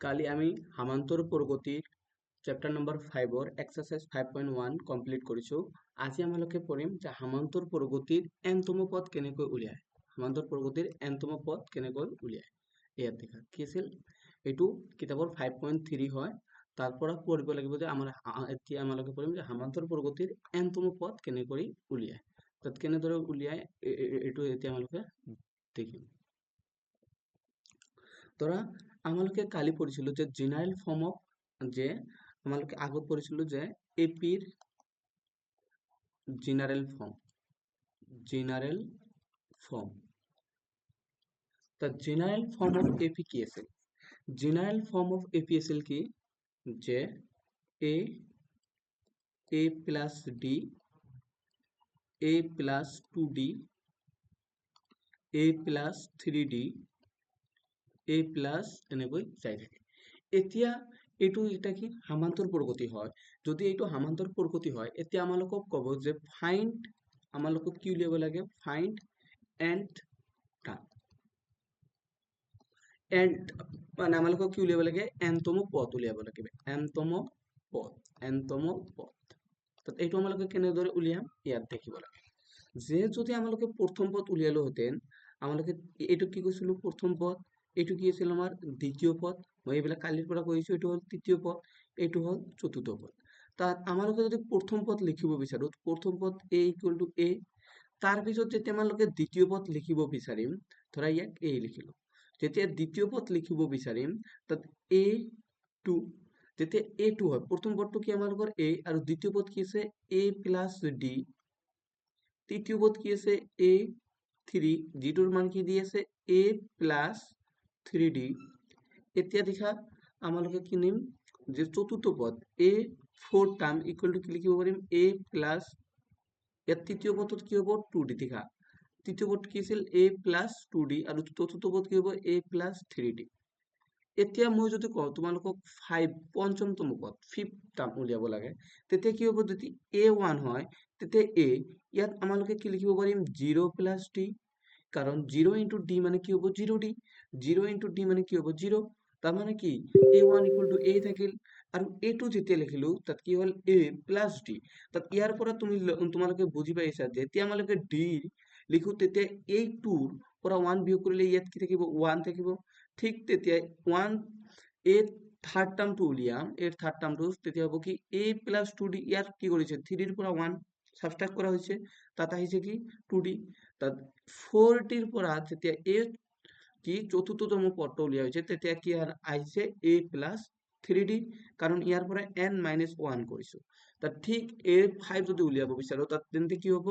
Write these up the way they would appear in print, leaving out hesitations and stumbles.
কালি আমি সামান্তৰ প্ৰগতিৰ chapter number 5 exercise 5.1 complete কৰিছো। আজি আমালোকে পঢ়িম যে সামান্তৰ প্ৰগতিৰ এনতম পদ কেনেকৈ উলিয়ায়। সামান্তৰ প্ৰগতিৰ এনতম পদ কেনেকৈ উলিয়ায়। ইয়াত দেখা কি আছিল, এইটো কিতাপৰ 5.3 হয়। তাৰ পৰা পঢ়িব লাগিব যে এতিয়া আমালোকে পঢ়িম যে সামান্তৰ প্ৰগতিৰ এনতম পদ কেনেকৈ উলিয়ায়। তাত কেনেদৰে উলিয়ায় এইটো এতিয়া আমালোকে দেখিম। ধৰা আমালোকে কালি পঢ়িছিলো যে জেনাৰেল ফৰ্ম অফ, যে আমালোকে আগত পঢ়িছিলো যে এপিৰ জেনারেল ফর্ম। তা জেনারেল ফর্ম অফ এপি কি আছিল? জেনারেল ফর্ম অফ এপি আছিল কি, যে a plus D, a plus 2d, a plus 3d, a plus এনেকৈ যাই থাকে। এতিয়া এইটো এটা কি সামান্তৰ প্ৰগতি হয়। যদি এইটো সামান্তৰ প্ৰগতি হয়, এতিয়া আমালোকক ক'ব যে ফাইন্ড, আমালোকক কি উলিয়াব লাগে, ফাইন্ড এন্ড টাৰ্ম। এন্ড মানে আমালোকক কি উলিয়াব লাগে, এনতম পদ উলিয়াব লাগিব। এনতম পদ। এইটো আমালোকে কেনেদৰে উলিয়াম ইয়াত দেখিব লাগে। যে যদি আমালোকে প্ৰথম পদ উলিয়ালো হেতেন, আমালোকে এইটো কি কৈছিলো, প্ৰথম পদ, এইটো কি আছিল আমাৰ দ্বিতীয় পদ। মই এইবিলাক কালিৰ পৰা কৈছো, এইটো হল তৃতীয় পদ, এইটো হল চতুৰ্থ পদ। তাত আমালোকে যদি প্ৰথম পদ লিখিব বিচাৰো, প্ৰথম পদ a ইকুয়াল টু a, তাৰ পিছত যেতিয়া আমালোকে দ্বিতীয় পদ লিখিব বিচাৰিম, ধৰা ইয়াক a লিখিলো। যেতিয়া দ্বিতীয় পদ লিখিব বিচাৰিম, তাত a2, যেতিয়া a2 হয়, প্ৰথম পদটো কি আমালোকৰ a, আৰু দ্বিতীয় পদ কি আছে a প্লাস d, তৃতীয় পদ কি আছে a3, যিটোৰ মান কি দি আছে a প্লাস 3d। এতিয়া দেখা আমালোকে কি নিম, যে চতুৰ্থ পদ a4 টাৰ্ম ইকুয়াল টু কি লিখিব পাৰিম, a প্লাস, ইয়াত তৃতীয় পদত কি হ'ব 2d। দেখা তৃতীয় পদ কি আছিল a প্লাস 2d, আৰু চতুৰ্থ পদ কি হ'ব a প্লাস 3d। এতিয়া মই যদি কওঁ তোমালোকক 5 পঞ্চমতম পদ, ফিফথ টার্ম উলিয়াব লাগে, তেতিয়া কি হ'ব, যদি a1 হয় তেতিয়া a, ইয়াত আমালোকে কি লিখিব পাৰিম 0 প্লাস d, কাৰণ 0 ইনটু d মানে কি হ'ব 0d, 0 ইনটু d মানে কি হ'ব 0, তাৰ মানে কি a1 ইকুয়াল টু a থাকিল। আৰু a2 যেতিয়া লিখিলো তাত কি হ'ল a প্লাস d। তাত ইয়াৰ পৰা তোমালোকে বুজি পাইছা যে যেতিয়া আমালোকে d লিখো তেতিয়া a2 পৰা 1 বিয়োগ কৰিলে ইয়াত কি থাকিব 1 থাকিব। ঠিক তেতিয়া 1 a থাৰ্ড টাৰ্মটো উলিয়াম, এৰ থাৰ্ড টাৰ্মটো তেতিয়া হ'ব কি a প্লাস 2d, ইয়াত কি কৰিছে 3 ৰ পৰা 1 সাবট্ৰাক্ট কৰা হৈছে, তাত আহিছে কি 2d। তাত 4t ৰ পৰা যেতিয়া a কি চতুৰ্থতম পদটো উলিয়া হৈছে, তেতিয়া কি আহিছে a প্লাস 3d, কাৰণ ইয়াৰ পৰা n মাইনাস 1 কৰিছো। তাত ঠিক a5 যদি উলিয়াব বিচাৰো, তাত তেন্তে কি হ'ব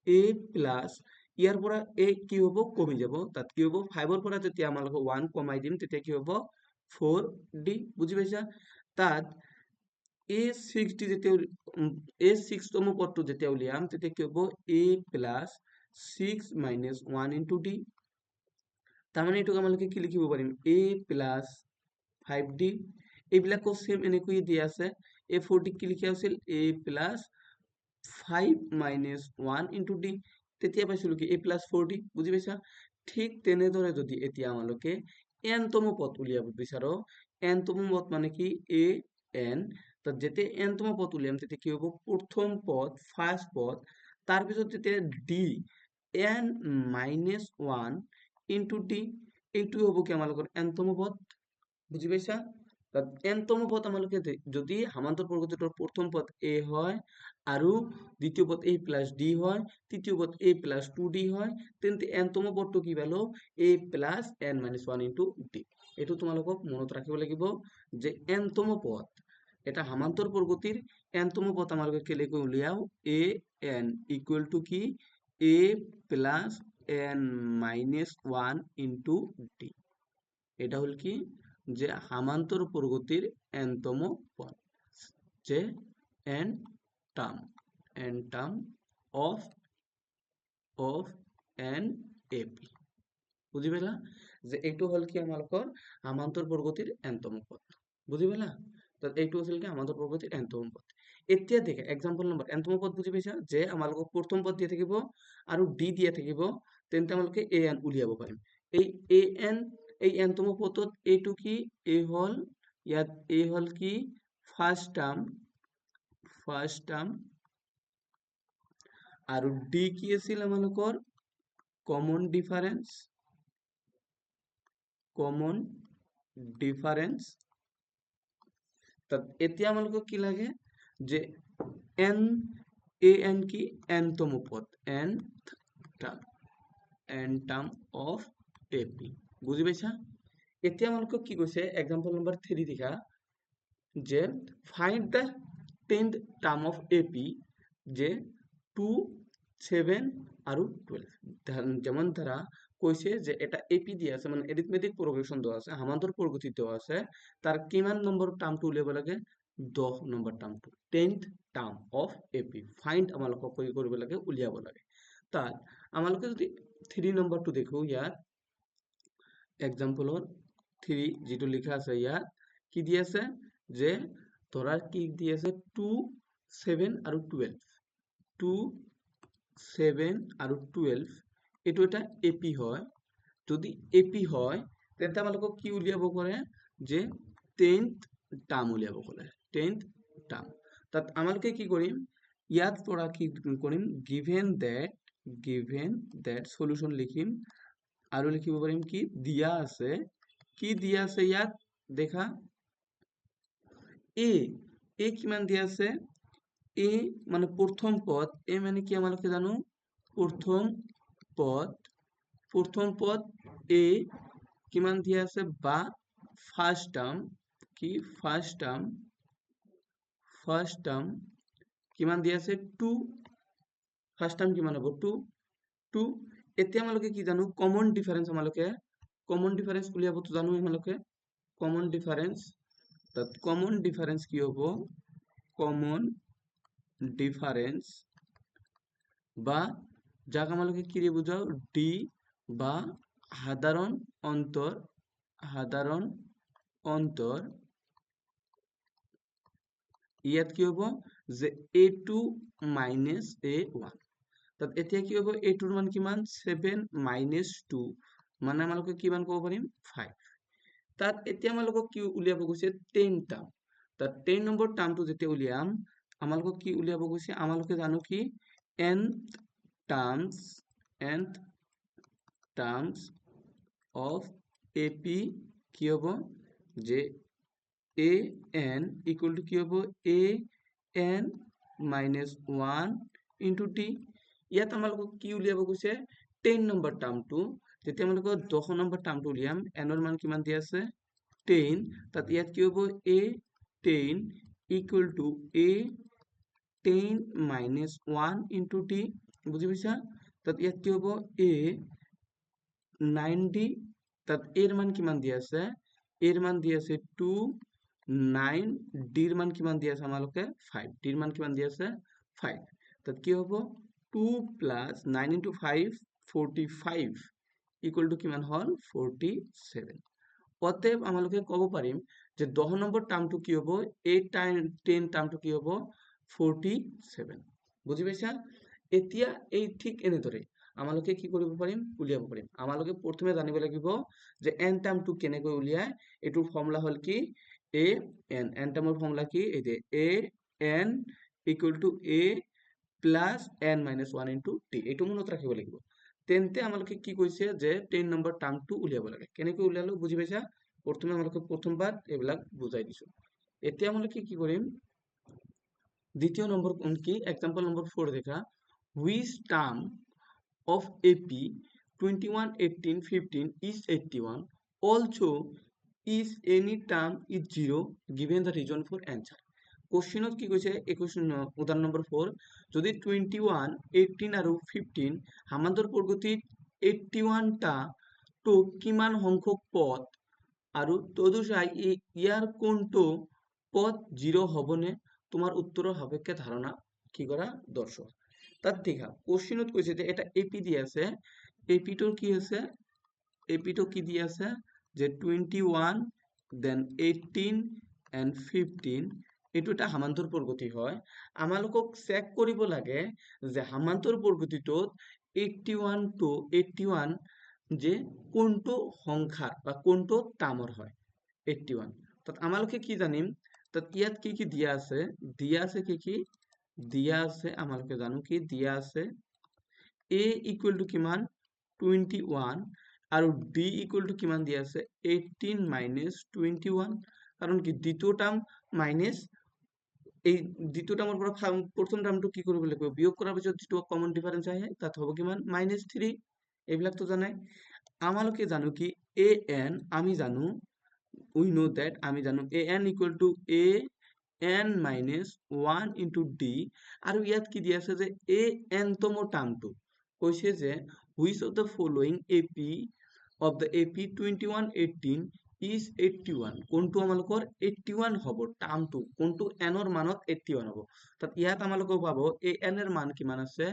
a প্লাস, ইয়াৰ পৰা a কি হ'ব কমি যাব, তাত কি হ'ব 5 ৰ পৰা যেতিয়া আমালোকে 1 কমাই দিম তেতিয়া কি হ'ব 4d। বুজি পাইছা? তাত a6d যেতিয়া a6তম পদটো যেতিয়া উলিয়াম তেতিয়া কি হ'ব a plus 6 minus 1 into d। তাৰমানে এইটোক আমালোকে কি লিখিব পাৰিম a প্লাস 5d। এইবিলাকো সেম এনেকৈ দিয়া আছে। a4d কি লিখা আছিল a plus 5 minus 1 into d, তেতিয়া পাইছিলো কি a প্লাস 4d। বুজি পাইছা? ঠিক তেনেদৰে যদি এতিয়া আমালোকে এনতম পদ উলিয়াব বিচাৰো, এনতম পদ মানে কি a n, তাত যেতিয়া এনতম পদ উলিয়াম তেতিয়া কি হ'ব প্ৰথম পদ, ফাৰ্স্ট পদ, তাৰ পিছত যেতিয়া d n minus 1 into d, এইটো হ'ব কি আমালোকৰ এনতম পদ। বুজি পাইছা? তাত এনতম পদ আমালোকে যদি সামান্তৰ প্ৰগতিটোৰ প্ৰথম পদ a হয় আৰু দ্বিতীয় পদ a প্লাস d হয়, তৃতীয় পদ a প্লাস 2d হয়, তেন্তে এনতম পদটো কি পালো a plus n minus 1 into d। এইটো তোমালোকক মনত ৰাখিব লাগিব যে এনতম পদ, এটা সামান্তৰ প্ৰগতিৰ এনতম পদ আমালোকে কেনেকৈ উলিয়াও, a n ইকুয়াল টু কি a plus n minus 1 into d। এটা হল কি যে সামান্তর প্রগতির এনতম পদ, যে n term of n ap। বুঝি পেলা যে এইটো হল কি আমালোকৰ সামান্তৰ প্ৰগতিৰ এনতম পদ। বুঝি পেলা? তো এইটো আছিল কি সামান্তৰ প্ৰগতিৰ এনতম পদ। এতিয়া দেখে এক্সাম্পল নম্বৰ, এনতম পদ বুজি পাইছা যে আমালোকক প্ৰথম পদ দিয়া থাকিব আৰু d দিয়া থাকিব, তেন্তে আমালোকে an উলিয়াব পাৰিম। এই an এই nতম পদত এইটো কি a হল ইয়াত a হল কি ফার্স্ট টার্ম আৰু d কি আছিল আমালোকৰ কমন ডিফারেন্স তাত এতিয়া আমালোকক কি লাগে যে n কি nতম পদ n টার্ম অফ ap বুজি পাইছা এতিয়া আমালোকক কি কৈছে এক্সাম্পল নম্বৰ 3 দেখা যে find the 10th term of ap যে 2 7 আৰু 12 যেমন ধারা কৈছে যে এটা এপি দিয়া আছে মানে এরিথমেটিক প্রোগ্রেশন দেওয়া আছে হামান্তর প্রগতি দেওয়া আছে তার কিমান নম্বৰ টাৰ্মটো উলিয়াব লাগে 10 নম্বৰ টাৰ্মটো 10th term of AP find আমালোকক কি কৰিব লাগে উলিয়াব লাগে তাত আমালোকে যদি 3 নম্বৰটো দেখো ইয়াত এক্সাম্পলৰ 3 যেটো লিখা আছে ইয়াত কি দি আছে যে ধৰা কি দি আছে 2 7 আৰু 12 2 7 আৰু 12 এটো এটা এপি হয় যদি এপি হয় তেন্তে আমালোকক কি উলিয়াব কৰে যে 10th টাৰ্ম উলিয়াব কৰে 10th টাৰ্ম তাত আমালোকে কি কৰিম ইয়াত পৰা কি কৰিম given that সলিউশন লিখিম আৰু লিখিব পাৰিম কি দিয়া আছে ইয়াত দেখা এ কিমান দিয়া আছে এ মানে প্রথম পদ এ মানে কি আমালোকে জানো প্রথম পদ এ কিমান দিয়া আছে বা ফার্স্ট টার্ম কিমান দিয়া আছে 2 ফার্স্ট টার্ম কিমান হ'ব 2 এতিয়া আমালোকে কি জানো কমন ডিফারেন্স উলিয়াব তো জানো আমালোকে কমন ডিফারেন্স কি হ'ব কমন ডিফারেন্স বা যাক আমালোকে কি দিয়ে বুঝাও ডি বা সাধারণ অন্তর ইয়াত কি হ'ব যে a2 মাইনাস a1 তাত এতিয়া কি হ'ব a2 ৰ মান কিমান 7 মাইনাস 2 মানে আমালোকে কিমান ক'ব পাৰিম 5 তাত এতিয়া আমালোকক কি উলিয়াব গৈছে 10 টাৰ্ম তাত 10 নম্বৰ টার্মটো যেতিয়া উলিয়াম আমালোকক কি উলিয়াব গৈছে আমালোকে জানো কি nth টার্মস অফ ap কি হ'ব যে an equal to কি হ'ব an minus 1 into t ইয়াত আমালোকক কি উলিয়াব গৈছে 10 নম্বৰ টাৰ্মটো যেতিয়া আমালোকক 10 নম্বৰ টাৰ্মটো উলিয়াম n ৰ মান কিমান দিয়া আছে 10 তাত ইয়াত কি হ'ব a 10 equal to a 10 minus 1 into t বুজি পাইছা তাত ইয়াত কি হ'ব a 90 তাত এর মান কিমান দিয়া আছে এর মান দিয়া আছে 2 9 ডির মান কিমান দিয়া আছে আমালোকে 5 ডির মান কিমান দিয়া আছে 5 তাত কি হ'ব 2 plus 9 into 5 45 equal to কিমান হল 47 অতএব আমালোকে ক'ব পাৰিম যে 10 নম্বৰ টাৰ্মটো কি হ'ব 8 টাইম 10 টাৰ্মটো কি হ'ব 47 বুজি পাইছা এতিয়া এই ঠিক এনেদৰে আমালোকে কি কৰিব পাৰিম উলিয়াব পাৰিম আমালোকে প্ৰথমে জানিব লাগিব যে n টাৰ্মটো কেনেকৈ উলিয়ায় এটোৰ ফৰ্মুলা হল কি a n টাৰ্মৰ ফৰ্মুলা কি এই যে a n equal to a plus n minus 1 into t এটো মনত ৰাখিব লাগিব তেন্তে আমালোকে কি কৈছে যে 10 নম্বৰ টাৰ্মটো উলিয়াব লাগে কেনেকৈ উলিয়ালো বুজি পাইছা প্ৰথমে আমালোকে প্ৰথমবাৰ এইবিলাক বুজাই দিছো এতিয়া আমালোকে কি কৰিম দ্বিতীয় নম্বৰ কোন কি এক্সাম্পল নম্বৰ 4 দেখা which term of AP 21 18 15 is 81 also is any term is 0 given the reason for answer কোশ্চেনত কি কৈছে এই কোশ্চেন উদাহরণ নম্বৰ 4 যদি 21 18 আৰু 15 হামান্তৰ প্ৰগতিত 81 টা তো কিমান সংখ্যক পদ আৰু তদুসাই ইয়াৰ কোনটো পদ 0 হবনে তোমাৰ উত্তৰৰ সাপেক্ষে ধাৰণা কি কৰা দৰ্শক তাত দেখা কোশ্চেনত কৈছে যে এটা এপি দি আছে এপিটোৰ কি আছে এপিটো কি দি আছে যে 21 দেন 18 and 15 এটো এটা হামান্তৰ প্ৰগতি হয় আমালোকক চেক কৰিব লাগে যে হামান্তৰ প্ৰগতিটোত 81 to 81 যে কোনটো সংখ্যাৰ বা কোনটো টাৰ্মৰ হয় 81 তাত আমালোকে কি জানিম তাত ইয়াত কি দিয়া আছে দিয়া আছে আমালোকে জানো কি দিয়া আছে a ইকুৱেল টু কিমান 21 আৰু d ইকুৱেল টু কিমান দিয়া আছে 18 মাইনাস 21 কাৰণ কি দ্বিতীয় টাৰ্ম মাইনাস এই দ্বিতীয় টাৰ্মৰ পৰা প্ৰথম টাৰ্মটো কি কৰিব লাগিব বিয়োগ কৰাৰ পিছত যেটো কমন ডিফাৰেন্স আহে তাত হ'ব কিমান -3 এইবিলাক তো জানাই আমালোকে জানো কি an আমি জানো we know that আমি জানো an equal to a n minus 1 into d আৰু ইয়াত কি দিয়া আছে যে a n তম টাৰ্মটো কৈছে যে which of the following ap of the ap 2118 is 81 কোনটো আমালোকৰ 81 হ'ব টাৰ্মটো কোনটো n ৰ মানত 81 হ'ব তাত ইয়াত আমালোকে পাব a n এর মান কিমান আছে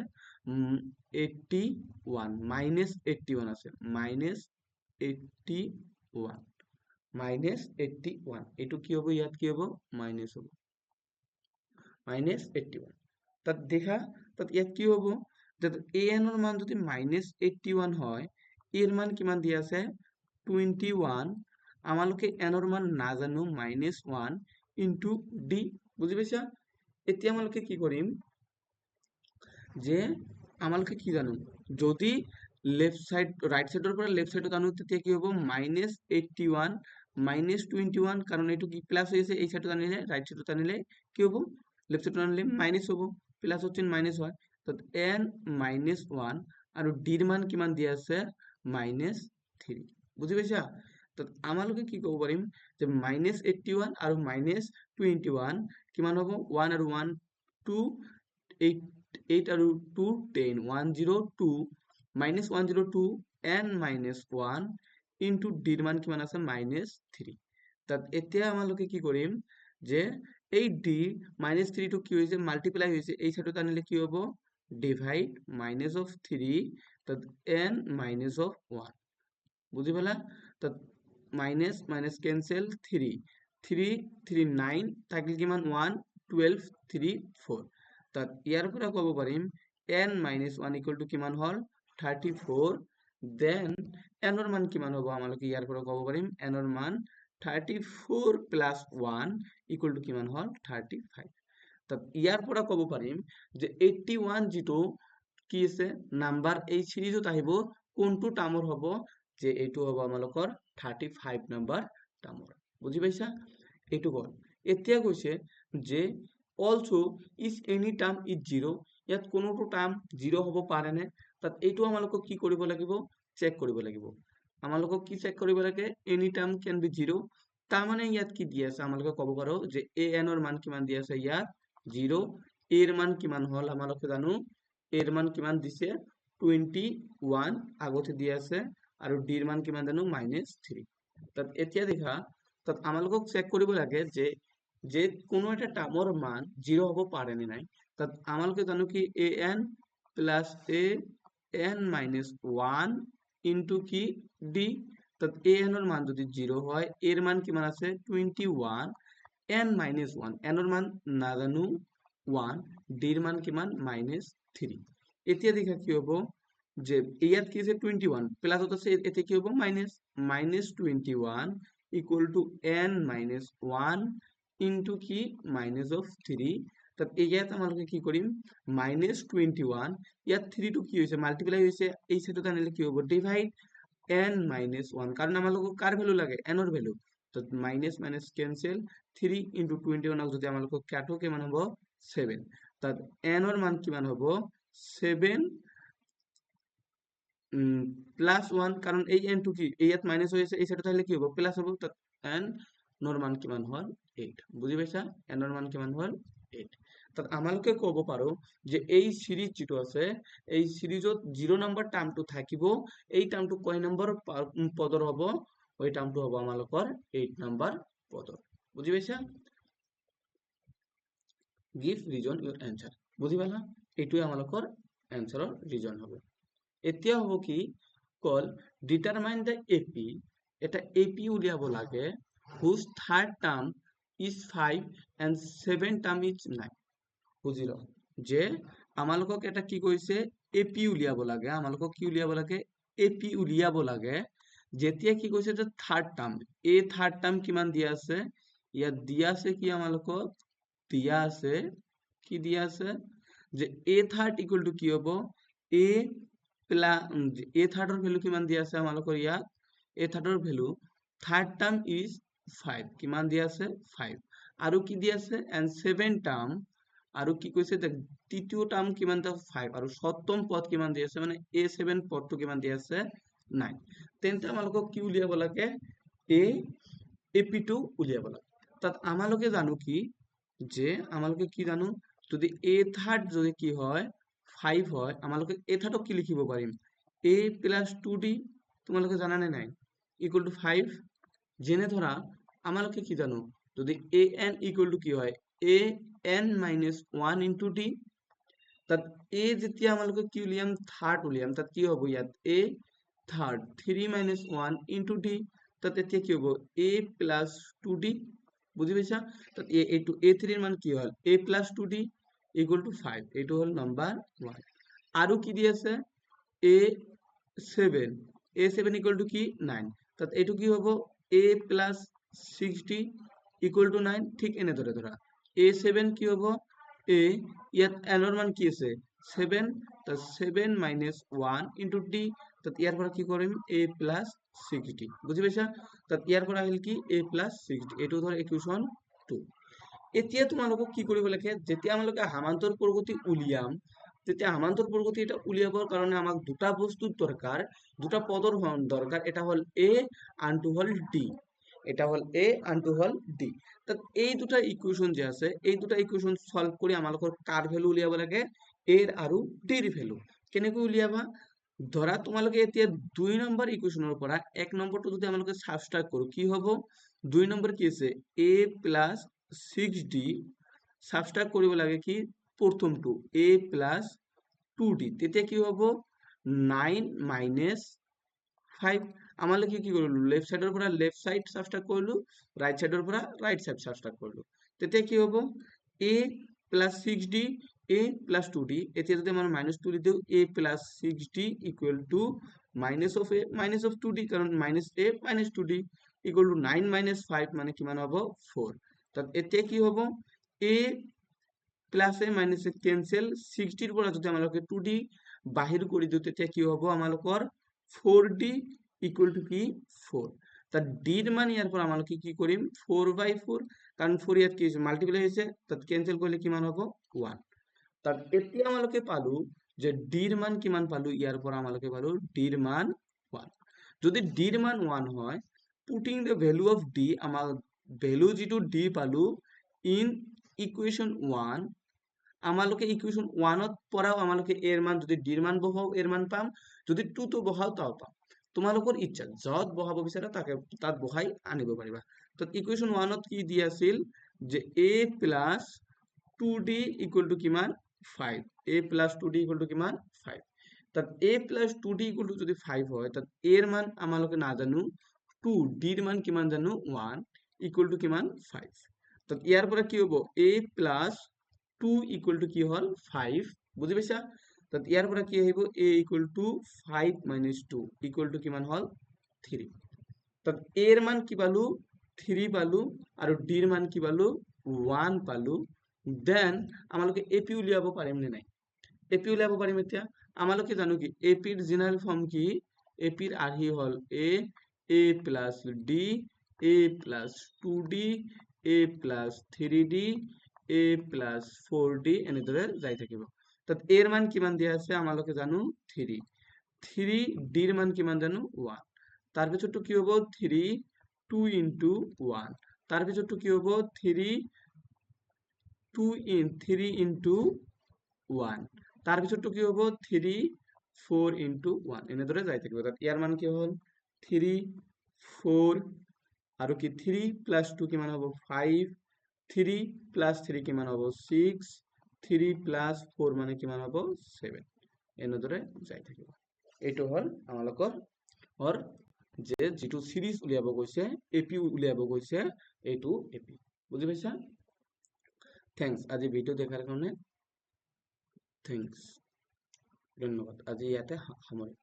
81 minus 81 আছে minus 81 minus 81 এটো কি হ'ব ইয়াত কি হ'ব মাইনাস হ'ব minus 81 তাত দেখা তাত ইয়াত কি হ'ব তাত an ৰ মান যদি minus 81 হয় এৰ মান কিমান দিয়া আছে 21 আমালোকে n ৰ মান নাজানো -1 into d বুজি পাইছা এতিয়া আমালোকে কি কৰিম যে আমালোকে কি জানো যদি লেফট সাইড ৰাইট সাইডৰ পৰা লেফট সাইডত আনো তেতিয়া কি হ'ব -81 -21 কারণ এটু কি প্লাস হয়েছে এই সাইডত আনিলে রাইট সাইডত আনিলে কি হ'ব লেফট সাইডত আনিলে মাইনাস হ'ব প্লাস হচ্ছে মাইনাস হয় তো n -1 আৰু d ৰ মান কিমান দিয়া আছে -3 বুজি পাইছা তো আমালোকে কি ক'ব পাৰিম যে -81 আৰু -21 কিমান হ'ব 1 আৰু 1 2 8 আৰু 2 10 102 -102 n -1 into d ৰ মান কিমান আছে -3 তাত এতিয়া আমালোকে কি কৰিম যে এই d -3 টো কি হৈছে মাল্টিপ্লাই হৈছে এই সাইডত আনিলে কি হ'ব ডিভাইড -3 তাত n -1 বুজি পালা তাত মাইনাস মাইনাস ক্যান্সেল 3 3 3 9 থাকিল কিমান 1 12 3 4 তাত ইয়াৰ পৰা ক'ব পাৰিম n -1 ইকুৱেল টু কিমান হল 34 দেন n ৰ মান কিমান হ'ব আমালোকে ইয়াৰ পৰা ক'ব পাৰিম n ৰ মান 34 প্লাস 1 ইকুৱেল টু কিমান হল 35 তাত ইয়াৰ পৰা ক'ব পাৰিম যে 81 যেটো কি আছে নাম্বাৰ এই সিৰিজত আহিব কোনটো টাৰ্মৰ হ'ব যে এইটো হ'ব আমালোকৰ 35 নাম্বাৰ টাৰ্মৰ বুজি পাইছা এইটো গল এতিয়া কৈছে যে also is any term is 0 ইয়াত কোনোটো টাৰ্ম 0 হ'ব পাৰে নে তাত এইটো আমালোকক কি কৰিব লাগিব চেক কৰিব লাগিব আমালোকক কি চেক কৰিব লাগে এনি টাৰ্ম ক্যান বি 0 তাৰ মানে ইয়াত কি দিয়া আছে আমালোকে ক'ব পাৰো যে an ৰ মান কিমান দিয়া আছে ইয়াত 0 এর মান কিমান হল আমালোকে জানো এর মান কিমান দিছে 21 আগতে দিয়া আছে আৰু d ৰ মান কিমান জানো -3 তাত এতিয়া দেখা তাত আমালোকক চেক কৰিব লাগে যে যে কোনো এটা টাৰ্মৰ মান 0 হ'ব পাৰে নে নাই তাত আমালোকে জানো কি an plus a n -1 into কি d তাত an ৰ মান যদি 0 হয় এৰ মান কিমান আছে 21 n -1 n ৰ মান নাজানো 1 d ৰ মান কিমান -3 এতিয়া দেখা কি হ'ব যে ইয়াত কি আছে 21 প্লাস আছে এতে কি হ'ব -21 ইকুয়াল টু n -1 ইনটু কি -3 তাত ইয়াত আমালোকে কি কৰিম -21 ইয়াত 3 টো কি হৈছে মাল্টিপ্লাই হৈছে এই সাইডত আনিলে কি হ'ব ডিভাইড n -1 কারণ আমালোকক কার ভ্যালু লাগে n ৰ ভ্যালু তো মাইনাস মাইনাস ক্যান্সেল 3 ইনটু 21 যদি আমালোকক কাটো কিমান হ'ব 7 তাত n ৰ মান কিমান হ'ব 7 প্লাস 1 কারণ এই n টু কি এই ইয়াত মাইনাস হয়েছে এই সাইডে তাহলে কি হবে প্লাস হবে তাত n ৰ মান কিমান হল 8 বুজি পাইছা n ৰ মান কিমান হল 8 তাত আমালোকে ক'ব পাৰো যে এই সিৰিজ যেটো আছে এই সিৰিজত 0 নম্বৰ টাৰ্মটো থাকিব এই টাৰ্মটো কয় নম্বৰ পদৰ হ'ব ওই টাৰ্মটো হ'ব আমালোকৰ 8 নম্বৰ পদৰ বুজি পাইছা গিভ ৰিজন ইউৰ এনসাৰ বুজি পালা এইটোৱে আমালোকৰ এনসাৰৰ ৰিজন হ'ব এতিয়া হ'ব কি কল ডিটারমাইন দ্য এপি এটা এপি উলিয়াব লাগে whose third term is 5 and 7 term is 9 বুজি ল যে আমালোকক এটা কি কৈছে এপি উলিয়াব লাগে আমালোকক কি উলিয়াব লাগে এপি উলিয়াব লাগে যেতিয়া কি কৈছে যে থাৰ্ড টাৰ্ম এই থাৰ্ড টাৰ্ম কিমান দিয়া আছে ইয়াত দিয়া আছে কি আমালোকক দিয়া আছে কি দিয়া আছে যে এ থাৰ্ড ইকুয়াল টু কি হ'ব এ প্লাস এ থাৰ্ডৰ ভ্যালু কিমান দিয়া আছে আমালোকৰ ইয়াত এ থাৰ্ডৰ ভ্যালু থাৰ্ড টাৰ্ম ইজ 5 কিমান দিয়া আছে 5 আৰু কি দিয়া আছে এন্ড 7 টাৰ্ম আৰু কি কৈছে যে তৃতীয় টাৰ্ম কিমান তা 5 আৰু সপ্তম পদ কিমান দি আছে মানে a7 পদটো কিমান দি আছে 9 তেন্তে আমালোকক কি উলিয়াব লাগে a ap2 উলিয়াব লাগে তাত আমালোকে জানো কি যে আমালোকে কি জানো যদি a থাৰ্ড যদি কি হয় 5 হয় আমালোকে a থাৰ্ডক কি লিখিব পাৰিম a + 2d তোমালোকে জানা নে নাই ইকুয়াল টু 5 জেনে ধৰা আমালোকে কি জানো যদি an ইকুয়াল টু কি হয় an - 1 into d তাত a যেতিয়া আমালোকে কি উলিয়াম থাৰ্ড উলিয়াম তাত কি হ'ব ইয়াত a থাৰ্ড 3 - 1 into d তাত এতিয়া কি হ'ব a + 2d বুজি পাইছা তাত এইটো a3 এর মান কি হল a + 2d = 5 এইটো হল নাম্বার 1 আৰু কি দি আছে a7 equal to কি 9 তাত এইটো কি হ'ব a + 6d = 9 ঠিক এনেদৰে ধৰা a7 কি হ'ব a ইয়াত n ৰ মান কি আছে 7 তাত 7 - 1 into d তাত ইয়াৰ পৰা কি কৰিম a + 6d বুজি পাইছা তাত ইয়াৰ পৰা আহিল কি a + 6d এইটো ধৰ ইকুৱেশ্যন 2 এতিয়া তোমালোকক কি কৰিব লাগে যেতিয়া আমালোকে হামান্তৰ প্ৰগতি উলিয়াম তেতিয়া হামান্তৰ প্ৰগতি এটা উলিয়াবৰ কাৰণে আমাক দুটা বস্তুৰ দৰকাৰ দুটা পদৰ দৰকাৰ এটা হল a আনটো হল d এটা হল a আনটো হল d তাত এই দুটা ইকুৱেশ্যন যে আছে এই দুটা ইকুৱেশ্যন সলভ কৰি আমালোকৰ কাৰ ভ্যালু উলিয়াব লাগে a আৰু d ৰ ভ্যালু কেনেকৈ উলিয়াবা ধৰা তোমালোকে এতিয়া 2 নম্বৰ ইকুৱেশ্যনৰ পৰা 1 নম্বৰটো যদি আমালোকে সাবট্ৰাক্ট কৰো কি হ'ব 2 নম্বৰ কি আছে a + 6d সাবট্ৰাক্ট কৰিব লাগে কি প্ৰথমটো a + 2d তেতিয়া কি হ'ব 9 - 5 আমালোকে কি কৰিলো লেফট সাইডৰ পৰা লেফট সাইড সাবট্ৰাক্ট কৰিলো ৰাইট সাইডৰ পৰা ৰাইট সাইড সাবট্ৰাক্ট কৰিলো তেতিয়া কি হ'ব a + 6d a + 2d এতিয়া যদি আমরা -2 দিও a + 6d = minus of a minus of 2d কারণ -a - 2d = 9 - 5 মানে কিমান হ'ব 4 তাত এতিয়া কি হ'ব a plus a minus a cancel 60 ৰ পৰা যদি আমালোকে 2d বাহিৰ কৰি দিও তেতিয়া কি হ'ব আমালোকৰ 4d = কি 4 তাত d ৰ মান ইয়াৰ পৰা আমালোকে কি কৰিম 4/4 কাৰণ 4 ইয়াত কি হৈছে মাল্টিপ্লাই হৈছে তাত ক্যান্সেল কৰিলে কিমান হ'ব 1 তাত এতিয়া আমালোকে পালো যে d ৰ মান কিমান পালো ইয়াৰ পৰা আমালোকে পালো d ৰ মান 1 যদি d ৰ মান 1 হয় putting the value of d আমাৰ ভ্যালু যেটো d পালো in equation 1 আমালোকে ইকুয়েশন 1 ত পৰাও আমালোকে এৰ মান যদি d ৰ মান বহাও এৰ মান পাম যদি 2 তো বহাও তাও পাম তোমালোকৰ ইচ্ছা যত বহাব বিচাৰা তাকে তাত বহাই আনিব পাৰিবা তো ইকুয়েশন 1 ত কি দি আছিল যে a + 2d = কিমান 5 a + 2d = কিমান 5 তাত a + 2d = যদি 5 হয় তাত a ৰ মান আমালোকে না জানো 2 d ৰ মান কিমান জানো 1 = কিমান 5 তো ইয়াৰ পৰা কি হ'ব a + 2 = কি হল 5 বুজি পাইছা তাত ইয়াৰ পৰা কি আহিব a = 5 - 2 = কিমান হল 3 তাত a ৰ মান কি পালো 3 পালো আৰু d ৰ মান কি পালো 1 পালো দেন আমালোকে ap উলিয়াব পাৰিম নে নাই ap উলিয়াব পাৰিম এতিয়া আমালোকে জানো কি ap ৰ জেনাৰেল ফৰ্ম কি ap ৰ আৰ্হি হল a + d a + 2d a + 3d a + 4d এনেদৰে যাই থাকিব তাত a ৰ মান কিমান দিয়া আছে আমালোকে জানো 3 3 d ৰ মান কিমান জানো 1 তাৰ পিছতটো কি হ'ব 3 2 into 1 তাৰ পিছতটো কি হ'ব 3 3 into 1 তাৰ পিছতটো কি হ'ব 3 4 into 1 এনেদৰে যাই থাকিব তাত ইয়াৰ মান কি হ'ল 3 4 আৰু কি 3 + 2 কিমান হ'ব 5 3 + 3 কিমান হ'ব 6 3 + 4 মানে কিমান হ'ব 7 এনেদৰে যাই থাকিব এইটো হল আমালোকৰ যে যেটো সিরিজ উলিয়াব গৈছে এপি উলিয়াব গৈছে এইটো এপি বুজি পাইছা থ্যাঙ্কস আজি ভিডিও দেখাৰ কাৰণে থ্যাঙ্কস ধন্যবাদ আজি ইয়াতে সামৰিম